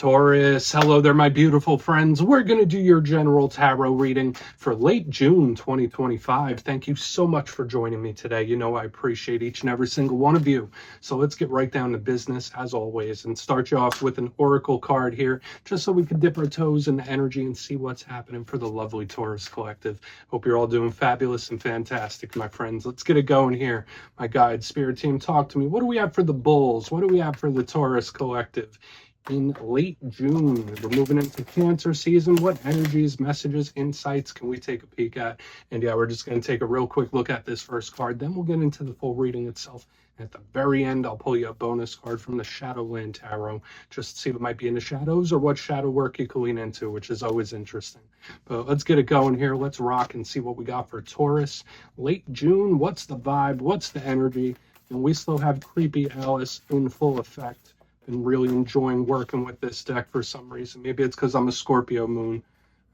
Taurus, hello there, my beautiful friends. We're going to do your general tarot reading for late June 2025. Thank you so much for joining me today. You know I appreciate each and every single one of you. So let's get right down to business, as always, and start you off with an oracle card here, just so we can dip our toes in the energy and see what's happening for the lovely Taurus collective. Hope you're all doing fabulous and fantastic, my friends. Let's get it going here. My guide, spirit team, talk to me. What do we have for the bulls? What do we have for the Taurus collective? In late June, we're moving into Cancer season. What energies, messages, insights can we take a peek at? And yeah, we're just going to take a real quick look at this first card. Then we'll get into the full reading itself. At the very end, I'll pull you a bonus card from the Shadowland Tarot, just to see what might be in the shadows or what shadow work you can lean into, which is always interesting. But let's get it going here. Let's rock and see what we got for Taurus. Late June, what's the vibe? What's the energy? And we still have Creepy Alice in full effect. Been really enjoying working with this deck for some reason. Maybe it's because I'm a Scorpio moon.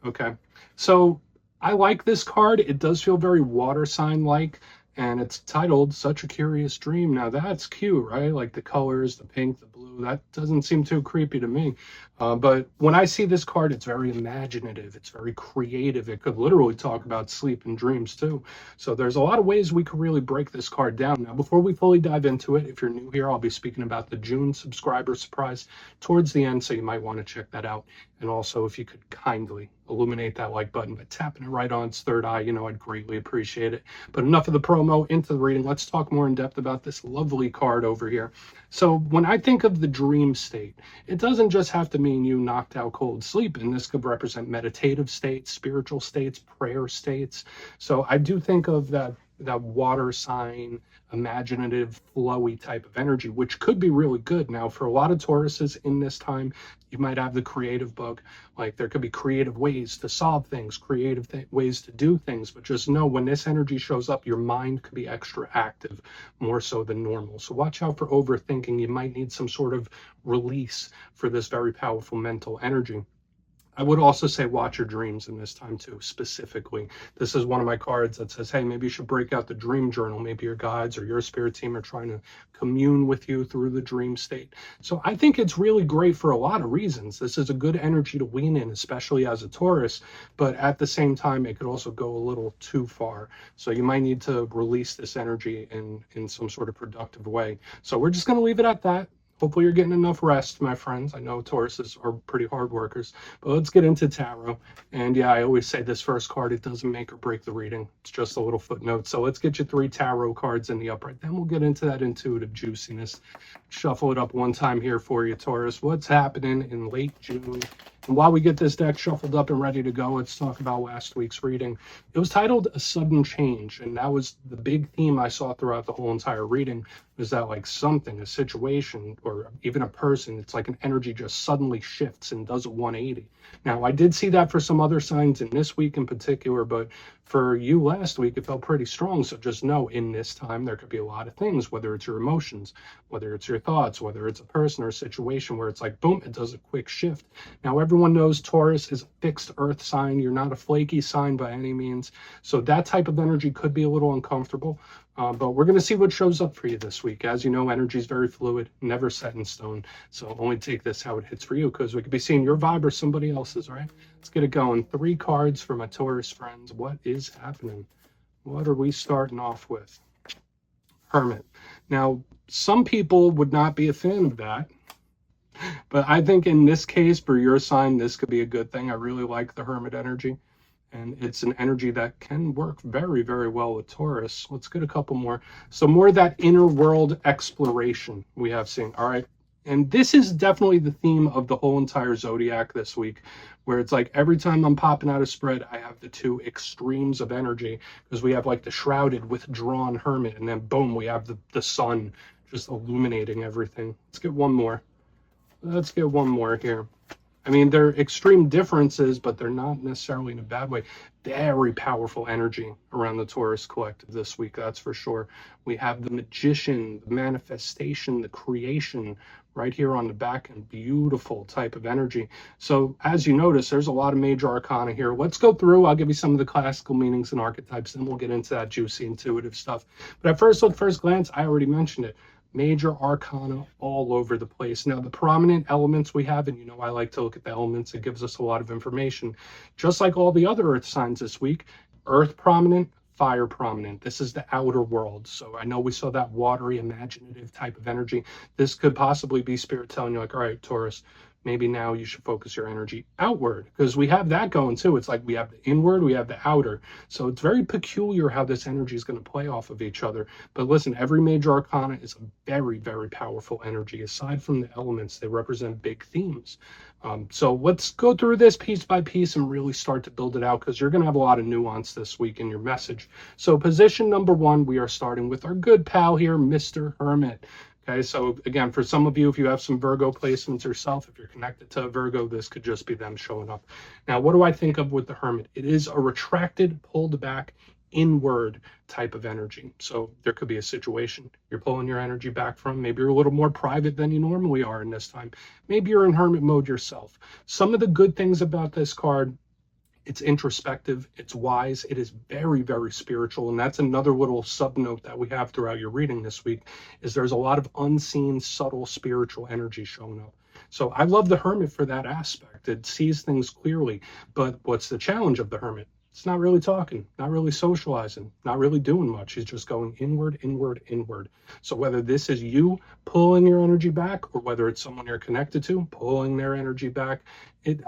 Okay, so I like this card. It does feel very water sign like, and it's titled Such a Curious Dream. Now that's cute, right? Like the colors, the pink, the blue, that doesn't seem too creepy to me. But when I see this card, it's very imaginative. It's very creative. It could literally talk about sleep and dreams too. So there's a lot of ways we could really break this card down. Now, before we fully dive into it, if you're new here, I'll be speaking about the June subscriber surprise towards the end, so you might want to check that out. And also, if you could kindly illuminate that like button by tapping it right on its third eye, you know I'd greatly appreciate it. But enough of the promo, into the reading. Let's talk more in depth about this lovely card over here. So when I think of the dream state, it doesn't just have to mean you knocked out cold sleep, and this could represent meditative states, spiritual states, prayer states. So I do think of that water sign, imaginative, flowy type of energy, which could be really good. Now, for a lot of Tauruses in this time, you might have the creative bug. Like there could be creative ways to solve things, creative ways to do things, but just know when this energy shows up, your mind could be extra active, more so than normal. So watch out for overthinking. You might need some sort of release for this very powerful mental energy. I would also say watch your dreams in this time too, specifically. This is one of my cards that says, hey, maybe you should break out the dream journal. Maybe your guides or your spirit team are trying to commune with you through the dream state. So I think it's really great for a lot of reasons. This is a good energy to lean in, especially as a Taurus, but at the same time, it could also go a little too far. So you might need to release this energy in some sort of productive way. So we're just going to leave it at that. Hopefully you're getting enough rest, my friends. I know Tauruses are pretty hard workers, but let's get into tarot. And yeah, I always say this first card, it doesn't make or break the reading. It's just a little footnote. So let's get you 3 tarot cards in the upright. Then we'll get into that intuitive juiciness. Shuffle it up one time here for you, Taurus. What's happening in late June? And while we get this deck shuffled up and ready to go, let's talk about last week's reading. It was titled A Sudden Change, and that was the big theme I saw throughout the whole entire reading, was that like something, a situation, or even a person, it's like an energy just suddenly shifts and does a 180. Now, I did see that for some other signs in this week in particular, but for you last week, it felt pretty strong. So just know in this time, there could be a lot of things, whether it's your emotions, whether it's your thoughts, whether it's a person or a situation where it's like, boom, it does a quick shift. Now, everyone knows Taurus is a fixed earth sign. You're not a flaky sign by any means. So that type of energy could be a little uncomfortable. But we're going to see what shows up for you this week. As you know, energy is very fluid, never set in stone. So only take this how it hits for you, because we could be seeing your vibe or somebody else's, right? Let's get it going. 3 cards for my Taurus friends. What is happening? What are we starting off with? Hermit. Now, some people would not be a fan of that, but I think in this case, for your sign, this could be a good thing. I really like the Hermit energy. And it's an energy that can work very, very well with Taurus. Let's get a couple more. So more of that inner world exploration we have seen. All right. And this is definitely the theme of the whole entire zodiac this week, where it's like every time I'm popping out a spread, I have the 2 extremes of energy, because we have like the shrouded, withdrawn hermit, and then boom, we have the sun just illuminating everything. Let's get one more. Let's get one more here. I mean, they're extreme differences, but they're not necessarily in a bad way. Very powerful energy around the Taurus collective this week, that's for sure. We have the magician, the manifestation, the creation right here on the back, and beautiful type of energy. So as you notice, there's a lot of major arcana here. Let's go through. I'll give you some of the classical meanings and archetypes, then we'll get into that juicy intuitive stuff. But at first glance, I already mentioned it. major arcana all over the place. Now, the prominent elements we have, and you know I like to look at the elements, it gives us a lot of information. Just like all the other earth signs this week, earth prominent, fire prominent. This is the outer world. So I know we saw that watery, imaginative type of energy. This could possibly be spirit telling you like, all right, Taurus, maybe now you should focus your energy outward, because we have that going too. It's like we have the inward, we have the outer. So it's very peculiar how this energy is going to play off of each other. But listen, every major arcana is a very, very powerful energy. Aside from the elements, they represent big themes. So let's go through this piece by piece and really start to build it out, because you're going to have a lot of nuance this week in your message. So position number one, we are starting with our good pal here, Mr. Hermit. Okay, so again, for some of you, if you have some Virgo placements yourself, if you're connected to a Virgo, this could just be them showing up. Now, what do I think of with the Hermit? It is a retracted, pulled back, inward type of energy. So there could be a situation you're pulling your energy back from. Maybe you're a little more private than you normally are in this time. Maybe you're in hermit mode yourself. Some of the good things about this card, it's introspective, it's wise, it is very, very spiritual. And that's another little sub note that we have throughout your reading this week, is there's a lot of unseen, subtle spiritual energy showing up. So I love the Hermit for that aspect. It sees things clearly. But what's the challenge of the Hermit? It's not really talking, not really socializing, not really doing much. He's just going inward, inward, inward. So whether this is you pulling your energy back, or whether it's someone you're connected to pulling their energy back,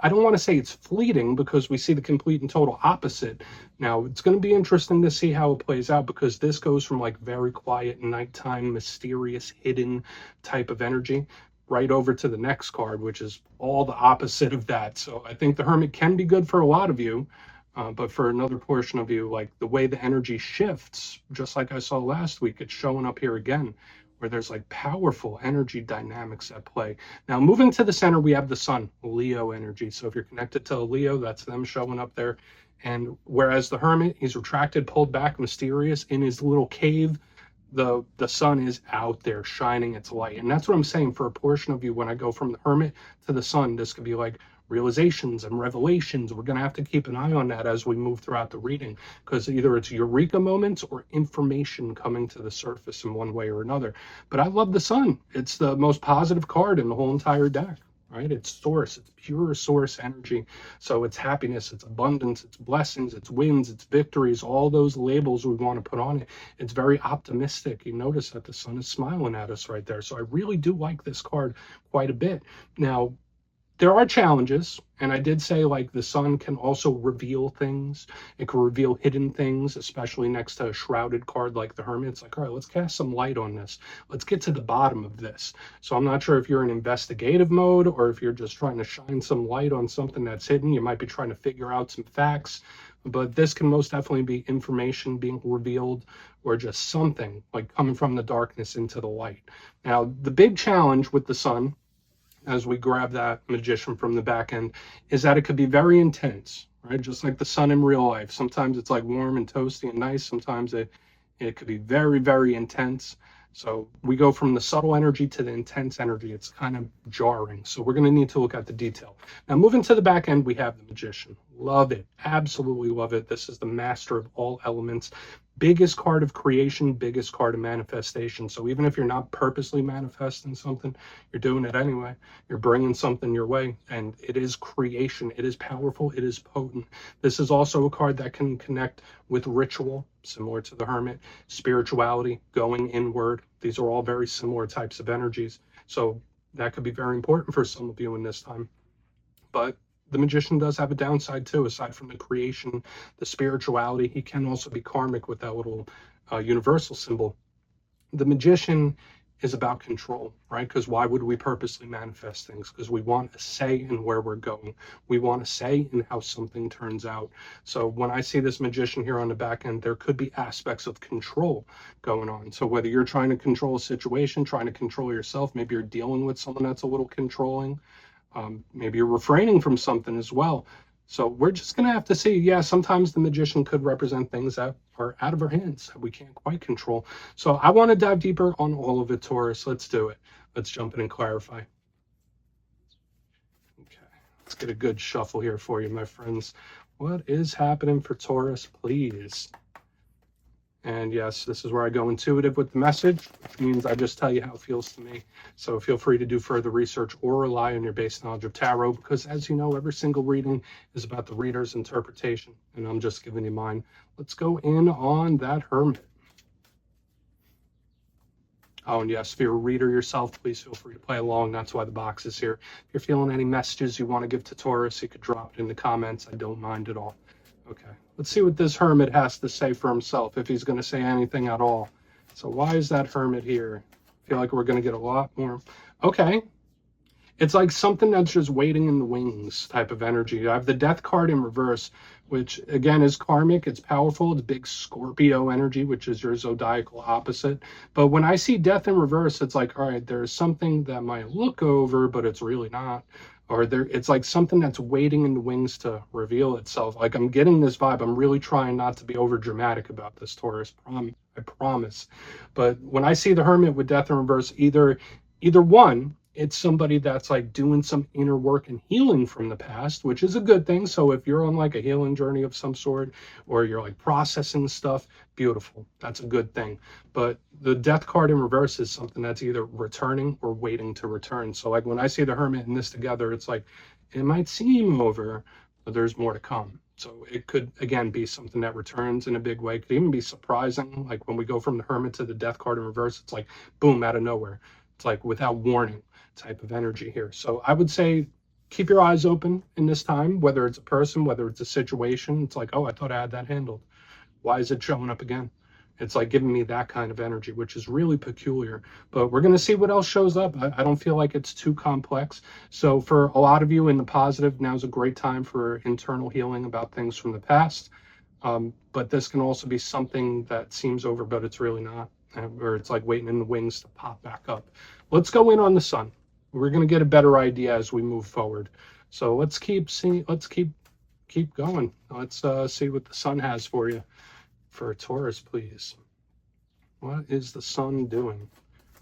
I don't want to say it's fleeting, because we see the complete and total opposite. Now, it's going to be interesting to see how it plays out, because this goes from like very quiet, nighttime, mysterious, hidden type of energy right over to the next card, which is all the opposite of that. So I think the Hermit can be good for a lot of you. But for another portion of you, like the way the energy shifts, just like I saw last week, it's showing up here again, where there's like powerful energy dynamics at play. Now, moving to the center, we have the sun, Leo energy. So if you're connected to a Leo, that's them showing up there. And whereas the Hermit, he's retracted, pulled back, mysterious in his little cave, the sun is out there shining its light. And that's what I'm saying for a portion of you. When I go from the Hermit to the sun, this could be like realizations and revelations. We're going to have to keep an eye on that as we move throughout the reading, because either it's eureka moments or information coming to the surface in one way or another. But I love the sun. It's the most positive card in the whole entire deck, right? It's source, it's pure source energy. So it's happiness, it's abundance, it's blessings, it's wins, it's victories, all those labels we want to put on it. It's very optimistic. You notice that the sun is smiling at us right there. So I really do like this card quite a bit. Now, there are challenges, and I did say like the sun can also reveal things. It can reveal hidden things, especially next to a shrouded card like the Hermit. It's like, all right, let's cast some light on this. Let's get to the bottom of this. So I'm not sure if you're in investigative mode, or if you're just trying to shine some light on something that's hidden. You might be trying to figure out some facts, but this can most definitely be information being revealed, or just something like coming from the darkness into the light. Now, the big challenge with the sun, as we grab that magician from the back end, is that it could be very intense, right? Just like the sun in real life. Sometimes it's like warm and toasty and nice. Sometimes it could be very, very intense. So we go from the subtle energy to the intense energy. It's kind of jarring. So we're going to need to look at the detail. Now, moving to the back end, we have the magician. Love it. Absolutely love it. This is the master of all elements. Biggest card of creation, biggest card of manifestation. So even if you're not purposely manifesting something, you're doing it anyway. You're bringing something your way, and it is creation. It is powerful. It is potent. This is also a card that can connect with ritual, similar to the Hermit, spirituality, going inward. These are all very similar types of energies. So that could be very important for some of you in this time. But the magician does have a downside too. Aside from the creation, the spirituality, he can also be karmic with that little universal symbol. The magician is about control, right? Because why would we purposely manifest things? Because we want a say in where we're going. We want a say in how something turns out. So when I see this magician here on the back end, there could be aspects of control going on. So whether you're trying to control a situation, trying to control yourself, maybe you're dealing with someone that's a little controlling. Maybe you're refraining from something as well. So we're just going to have to see. Yeah, sometimes the magician could represent things that are out of our hands that we can't quite control. So I want to dive deeper on all of it, Taurus. Let's do it. Let's jump in and clarify. Okay, let's get a good shuffle here for you, my friends. What is happening for Taurus, please? And yes, this is where I go intuitive with the message, which means I just tell you how it feels to me. So feel free to do further research or rely on your base knowledge of tarot, because as you know, every single reading is about the reader's interpretation, and I'm just giving you mine. Let's go in on that Hermit. Oh, and yes, if you're a reader yourself, please feel free to play along. That's why the box is here. If you're feeling any messages you want to give to Taurus, you could drop it in the comments. I don't mind at all. Okay, let's see what this Hermit has to say for himself, if he's going to say anything at all. So why is that Hermit here? I feel like we're going to get a lot more. Okay, it's like something that's just waiting in the wings type of energy. I have the Death card in reverse, which again is karmic. It's powerful. It's big Scorpio energy, which is your zodiacal opposite. But when I see Death in reverse, it's like, all right, there's something that might look over, but it's really not. Or it's like something that's waiting in the wings to reveal itself. Like I'm getting this vibe. I'm really trying not to be over dramatic about this, Taurus. I promise. But when I see the Hermit with Death in reverse, either one, it's somebody that's like doing some inner work and healing from the past, which is a good thing. So if you're on like a healing journey of some sort, or you're like processing stuff, beautiful. That's a good thing. But the Death card in reverse is something that's either returning or waiting to return. So like when I see the Hermit and this together, it's like, it might seem over, but there's more to come. So it could, again, be something that returns in a big way. It could even be surprising. Like when we go from the Hermit to the Death card in reverse, it's like, boom, out of nowhere. It's like without warning type of energy here. So I would say keep your eyes open in this time, whether it's a person, whether it's a situation. It's like, oh, I thought I had that handled. Why is it showing up again? It's like giving me that kind of energy, which is really peculiar. But we're going to see what else shows up. I don't feel like it's too complex. So for a lot of you in the positive, now's a great time for internal healing about things from the past. But this can also be something that seems over, but it's really not. Or it's like waiting in the wings to pop back up. Let's go in on the Sun. We're going to get a better idea as we move forward. So let's keep seeing. Let's keep going. Let's see what the Sun has for you. For Taurus, please. What is the Sun doing?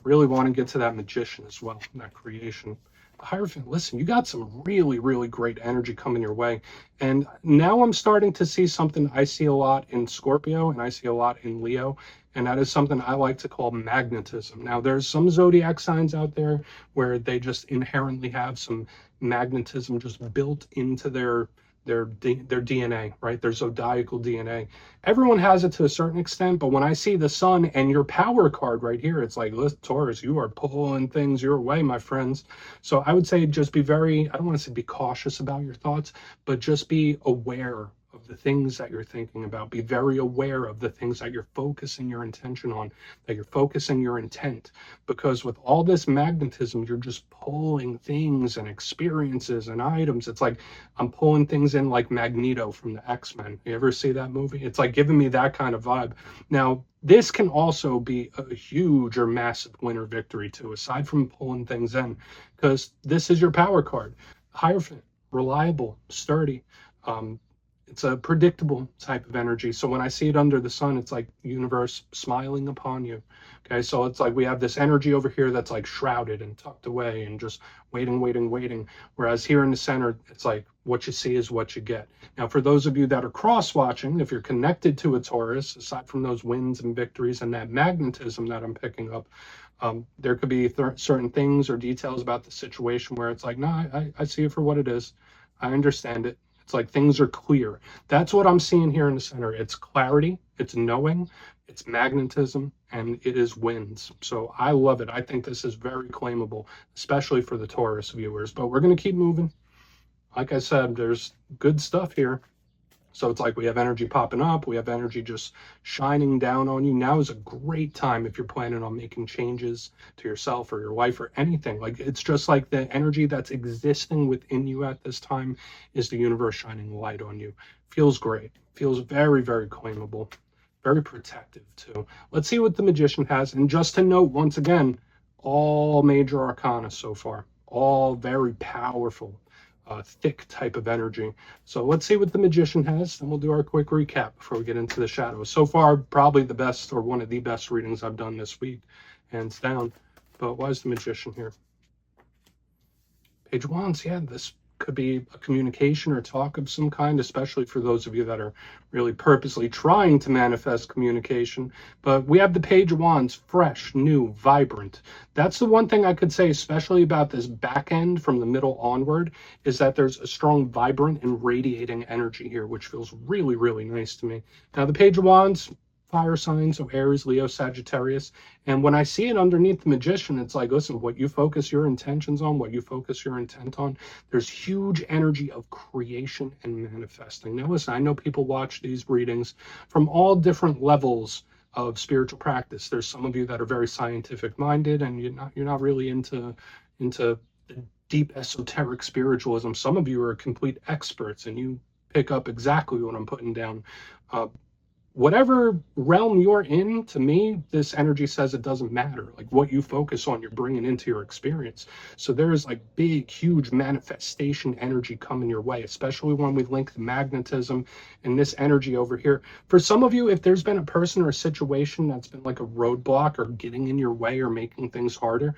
Really want to get to that Magician as well, that creation. Hierophant, listen, you got some really, really great energy coming your way. And now I'm starting to see something I see a lot in Scorpio and I see a lot in Leo. And that is something I like to call magnetism. Now, there's some zodiac signs out there where they just inherently have some magnetism just built into their DNA, right? Their zodiacal DNA. Everyone has it to a certain extent, but when I see the Sun and your power card right here, it's like, listen, Taurus, you are pulling things your way, my friends. So I would say just be very, I don't want to say be cautious about your thoughts, but just be aware of the things that you're thinking about. Be very aware of the things that you're focusing your intention on, that you're focusing your intent. Because with all this magnetism, you're just pulling things and experiences and items. It's like I'm pulling things in like Magneto from the X-Men. You ever see that movie? It's like giving me that kind of vibe. Now, this can also be a huge or massive winner victory too, aside from pulling things in, because this is your power card. Hierophant, reliable, sturdy. It's a predictable type of energy. So when I see it under the Sun, it's like universe smiling upon you. Okay, so it's like we have this energy over here that's like shrouded and tucked away and just waiting, waiting, waiting. Whereas here in the center, it's like what you see is what you get. Now, for those of you that are cross-watching, if you're connected to a Taurus, aside from those wins and victories and that magnetism that I'm picking up, there could be certain things or details about the situation where it's like, no, I see it for what it is. I understand it. It's like things are clear. That's what I'm seeing here in the center. It's clarity, it's knowing, it's magnetism, and it is wins. So I love it. I think this is very claimable, especially for the Taurus viewers. But we're going to keep moving. Like I said, there's good stuff here. So it's like we have energy popping up. We have energy just shining down on you. Now is a great time if you're planning on making changes to yourself or your life or anything. Like it's just like the energy that's existing within you at this time is the universe shining light on you. Feels great. Feels very, very claimable. Very protective too. Let's see what the Magician has. And just to note, once again, all major arcana so far. All very powerful. Thick type of energy. So let's see what the Magician has, and we'll do our quick recap before we get into the shadows. So far, probably the best or one of the best readings I've done this week, hands down. But why is the Magician here? Page of Wands, yeah, this could be a communication or talk of some kind, especially for those of you that are really purposely trying to manifest communication. But we have the Page of Wands, fresh, new, vibrant. That's the one thing I could say, especially about this back end from the middle onward, is that there's a strong, vibrant, and radiating energy here, which feels really, really nice to me. Now, the Page of Wands, fire signs, so Aries, Leo, Sagittarius. And when I see it underneath the Magician, it's like, listen, what you focus your intentions on, what you focus your intent on, there's huge energy of creation and manifesting. Now, listen, I know people watch these readings from all different levels of spiritual practice. There's some of you that are very scientific minded, and you're not really into the deep esoteric spiritualism. Some of you are complete experts, and you pick up exactly what I'm putting down. Whatever realm you're in, to me, this energy says it doesn't matter. Like, what you focus on, you're bringing into your experience. So there is like big, huge manifestation energy coming your way, especially when we link the magnetism and this energy over here. For some of you, if there's been a person or a situation that's been like a roadblock or getting in your way or making things harder,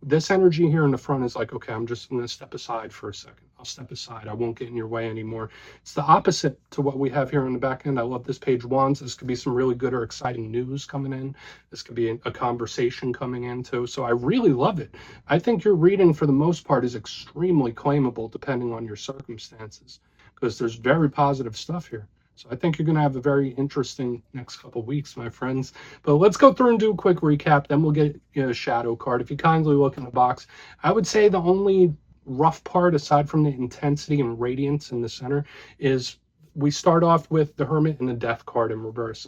this energy here in the front is like, okay, I'm just going to step aside for a second. I'll step aside. I won't get in your way anymore. It's the opposite to what we have here on the back end. I love this Page of Wands. This could be some really good or exciting news coming in. This could be a conversation coming in too. So I really love it. I think your reading for the most part is extremely claimable depending on your circumstances, because there's very positive stuff here. So I think you're going to have a very interesting next couple of weeks, my friends. But let's go through and do a quick recap. Then we'll get a shadow card. If you kindly look in the box, I would say the only rough part, aside from the intensity and radiance in the center, is we start off with the Hermit and the Death card in reverse.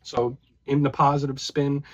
So in the positive spin,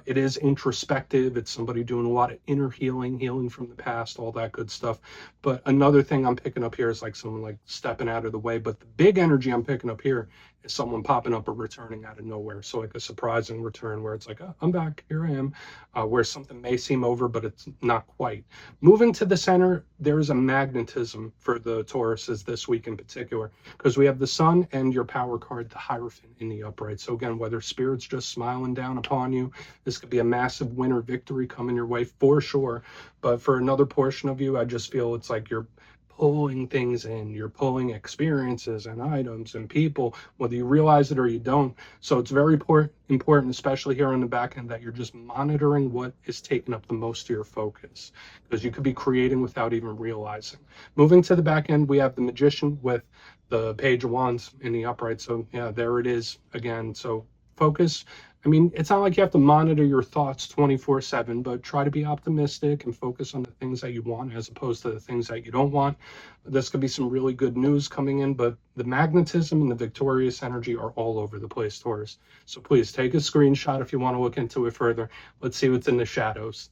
it is introspective. It's somebody doing a lot of inner healing, healing from the past, all that good stuff. But another thing I'm picking up here is like someone like stepping out of the way. But the big energy I'm picking up here is someone popping up or returning out of nowhere. So like a surprising return where it's like, oh, I'm back, here I am, where something may seem over, but it's not quite. Moving to the center, there is a magnetism for the Tauruses this week in particular, because we have the Sun and your power card, the Hierophant, in the upright. So again, whether Spirit's just smiling down upon you, this could be a massive win or victory coming your way for sure. But for another portion of you, I just feel it's like you're pulling things in. You're pulling experiences and items and people, whether you realize it or you don't. So it's very important, especially here on the back end, that you're just monitoring what is taking up the most of your focus, because you could be creating without even realizing. Moving to the back end, we have the Magician with the Page of Wands in the upright. So yeah, there it is again. So focus. I mean, it's not like you have to monitor your thoughts 24/7, but try to be optimistic and focus on the things that you want as opposed to the things that you don't want. This could be some really good news coming in, but the magnetism and the victorious energy are all over the place, Taurus. So please take a screenshot if you want to look into it further. Let's see what's in the shadows.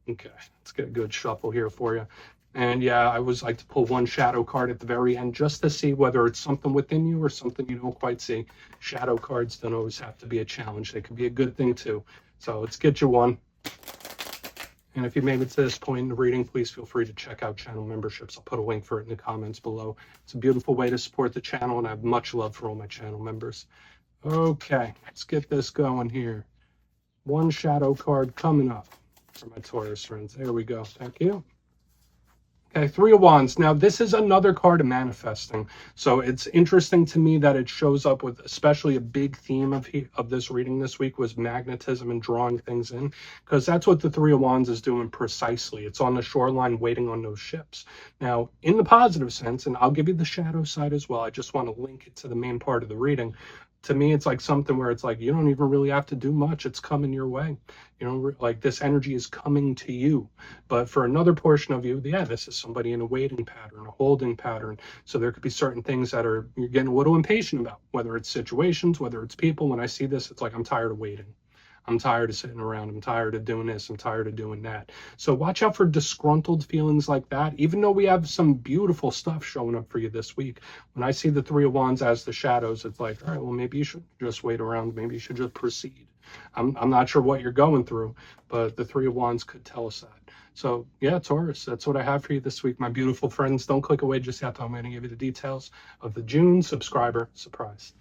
Okay, let's get a good shuffle here for you. And yeah, I always like to pull one shadow card at the very end just to see whether it's something within you or something you don't quite see. Shadow cards don't always have to be a challenge. They could be a good thing too. So let's get you one. And if you made it to this point in the reading, please feel free to check out channel memberships. I'll put a link for it in the comments below. It's a beautiful way to support the channel, and I have much love for all my channel members. Okay, let's get this going here. One shadow card coming up for my Taurus friends. There we go. Thank you. Okay, Three of Wands. Now, this is another card of manifesting. So it's interesting to me that it shows up with especially a big theme of this reading this week was magnetism and drawing things in, because that's what the Three of Wands is doing precisely. It's on the shoreline waiting on those ships. Now, in the positive sense, and I'll give you the shadow side as well, I just want to link it to the main part of the reading. To me, it's like something where it's like you don't even really have to do much. It's coming your way. You know, like this energy is coming to you. But for another portion of you, yeah, this is somebody in a waiting pattern, a holding pattern. So there could be certain things that you're getting a little impatient about, whether it's situations, whether it's people. When I see this, it's like I'm tired of waiting. I'm tired of sitting around. I'm tired of doing this. I'm tired of doing that. So watch out for disgruntled feelings like that, even though we have some beautiful stuff showing up for you this week. When I see the Three of Wands as the shadows, it's like, all right, well, maybe you should just wait around. Maybe you should just proceed. I'm not sure what you're going through, but the Three of Wands could tell us that. So yeah, Taurus, that's what I have for you this week, my beautiful friends. Don't click away just yet. I'm going to give you the details of the June subscriber surprise.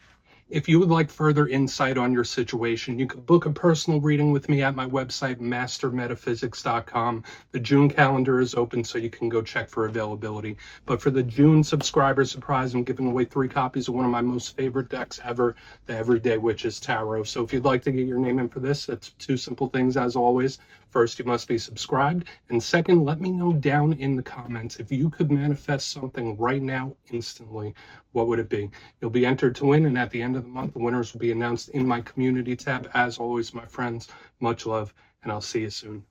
If you would like further insight on your situation, you can book a personal reading with me at my website, mastermetaphysics.com. The June calendar is open, so you can go check for availability. But for the June subscriber surprise, I'm giving away 3 copies of one of my most favorite decks ever, the Everyday Witches Tarot. So if you'd like to get your name in for this, it's 2 simple things as always. First, you must be subscribed. And second, let me know down in the comments if you could manifest something right now instantly, what would it be? You'll be entered to win, and at the end of the month, the winners will be announced in my community tab. As always, my friends, much love, and I'll see you soon.